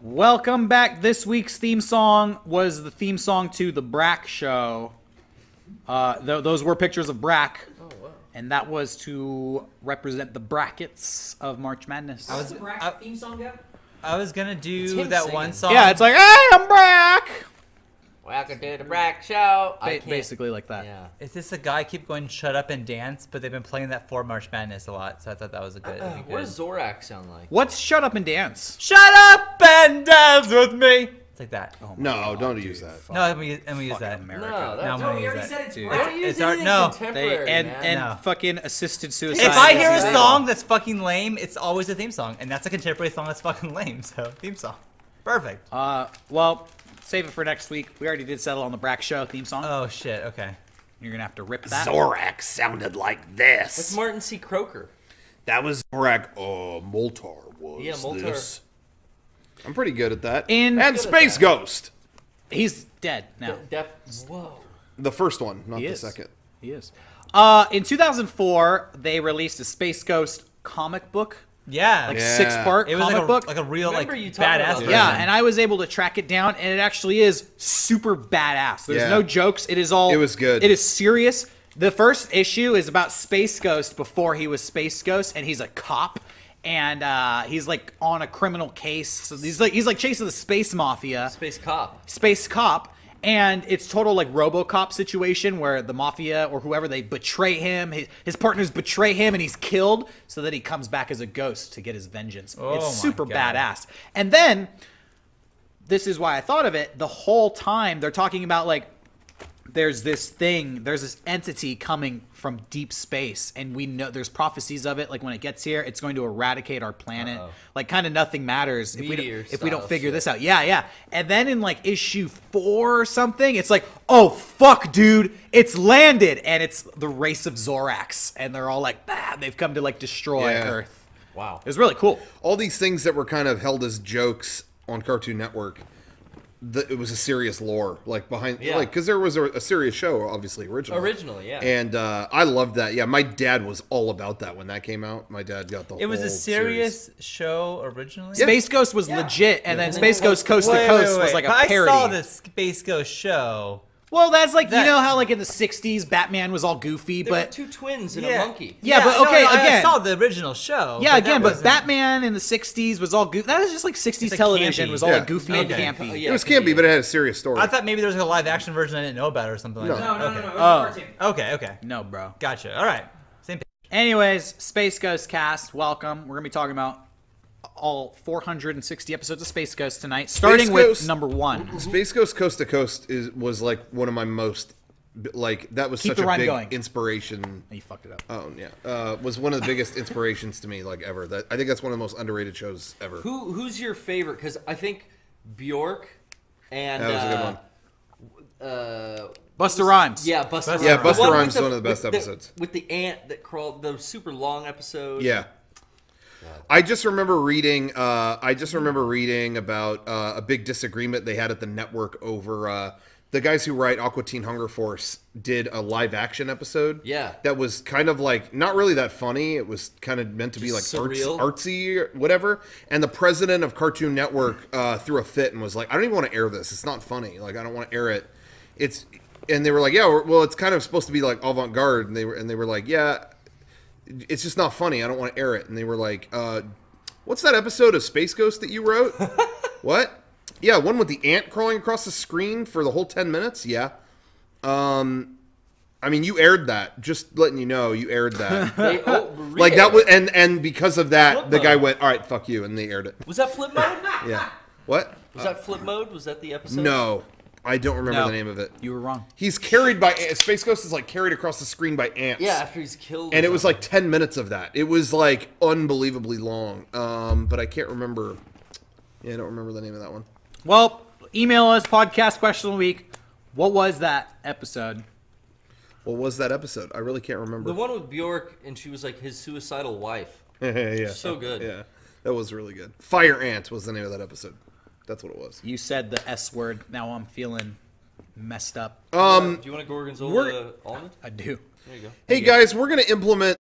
Welcome back. This week's theme song was the theme song to the Brack Show. Those were pictures of Brack. Oh, wow. And that was to represent the brackets of March Madness. How's the Brack theme song go? I was gonna do that singing. one song. Yeah, it's like, hey, I'm Brack! Welcome to the Brack Show. Basically like that. Yeah. Is this a guy keep going shut up and dance? But they've been playing that for March Madness a lot, so I thought that was a good. What does Zorak sound like? What's Shut Up and Dance? Shut up and dance with me. It's like that. Oh No, God, don't dude. use that. No, I'm gonna use that. America. No, that's No, I'm gonna use already that. said it's Dude, Brack. Don't use it's our- anything no. contemporary, man. No. Fucking assisted suicide. If I hear a Yeah. song that's fucking lame, it's always a theme song, and that's a contemporary song that's fucking lame. So theme song, perfect. Well, save it for next week. We already did settle on the Brack Show theme song. Oh shit. Okay. You're gonna have to rip that. Zorak sounded like this. That's Martin C. Croker. That was Zorak. Moltar was Yeah, Moltar. this. I'm pretty good at that. In- and Good at Space that. Ghost. He's dead now. Whoa. The first one, not He the is. second. He is. In 2004, they released a Space Ghost comic book, Yeah. like Yeah. 6-part It was comic book. like a real Remember like you talking badass about version. Yeah, and I was able to track it down, and it actually is super badass. There's Yeah. no jokes. It is all. It was good. It is serious. The first issue is about Space Ghost before he was Space Ghost, and he's a cop, and he's like on a criminal case. So he's like chasing the space mafia, Space Cop. space cop, and it's total like RoboCop situation where the mafia or whoever, they betray him. His partners betray him, and he's killed so that he comes back as a ghost to get his vengeance. Oh It's my super God. badass. And then this is why I thought of it. The whole time they're talking about like there's this entity coming from deep space, and we know there's prophecies of it. Like when it gets here, it's going to eradicate our planet. Uh-oh. Like kind of nothing matters if we Meteor don't style figure shit. this out. Yeah. And then in like issue 4 or something, it's like, oh fuck, dude, it's landed, and it's the race of Zorax, and they're all like, bah, they've come to like destroy Yeah. Earth. Wow. It was really cool. All these things that were kind of held as jokes on Cartoon Network, it was a serious lore, like behind, Yeah. like because there was a serious show, obviously Originally, yeah. And I loved that. Yeah, my dad was all about that when that came out. My dad got the whole. It was a series. serious show originally. Space Ghost was legit, and then Space Ghost Coast to Wait, Coast wait, was wait. like a But parody. I saw the Space Ghost show. Well, that's like, you That- know how like in the 60s Batman was all goofy, There were but 2 twins and Yeah. a monkey. Yeah, but okay, I again. saw the original show. yeah, that again, but wasn't- Batman in the 60s was all goofy. That was just like 60s like television campy. was all Yeah. like goofy and Okay. campy. It was campy, but it had a serious story. I thought maybe there was like a live action version I didn't know about or something like No. that. No. Okay. It was Oh. a cartoon. Okay. No, bro. Gotcha. All right. Same page. Anyways, Space Ghost cast, welcome. We're going to be talking about all 460 episodes of Space Ghost tonight, starting with Ghost- number 1. Space Ghost Coast to Coast was like one of my most, like that was Keep such the a rhyme big going. inspiration. You fucked it up. Oh yeah, was one of the biggest inspirations to me like ever. That I think that's one of the most underrated shows ever. Who's your favorite? Because I think Bjork and That was a good Busta Rhymes. Yeah, Busta Rhymes. Yeah, The Busta one Rhymes with is one of the best episodes. With the ant that crawled, the super long episode. Yeah. I just remember reading. About a big disagreement they had at the network over the guys who write Aqua Teen Hunger Force did a live action episode. Yeah. that was kind of like not really that funny. It was kind of meant to be like Just surreal. artsy or whatever. And the president of Cartoon Network threw a fit and was like, "I don't even want to air this. It's not funny. Like I don't want to air it. It's." And they were like, "Yeah, well, it's kind of supposed to be like avant-garde." And they were like, "Yeah, it's just not funny. I don't want to air it." And they were like, "What's that episode of Space Ghost that you wrote?" What? Yeah, one with the ant crawling across the screen for the whole 10 minutes? Yeah. I mean, you aired that. Just letting you know, you aired that. Like that was, and because of that, Flip the guy mode. went, "All right, fuck you," and they aired it. Was that Flip Mode? Yeah. What? Was that Flip Mode? Was that the episode? No, I don't remember No. the name of it. You were wrong. He's carried by Space Ghost is like carried across the screen by ants. Yeah, after he's killed. And or it was something. like 10 minutes of that. It was like unbelievably long. But I can't remember. Yeah, I don't remember the name of that one. Well, email us, podcast question of the week. What was that episode? What was that episode? I really can't remember. the one with Bjork, and she was like his suicidal wife. Yeah. So good. Yeah, that was really good. Fire Ant was the name of that episode. That's what it was. You said the S word. Now I'm feeling messed up. Do you want a gorgonzola almond? I do. There you go. Hey guys, we're gonna implement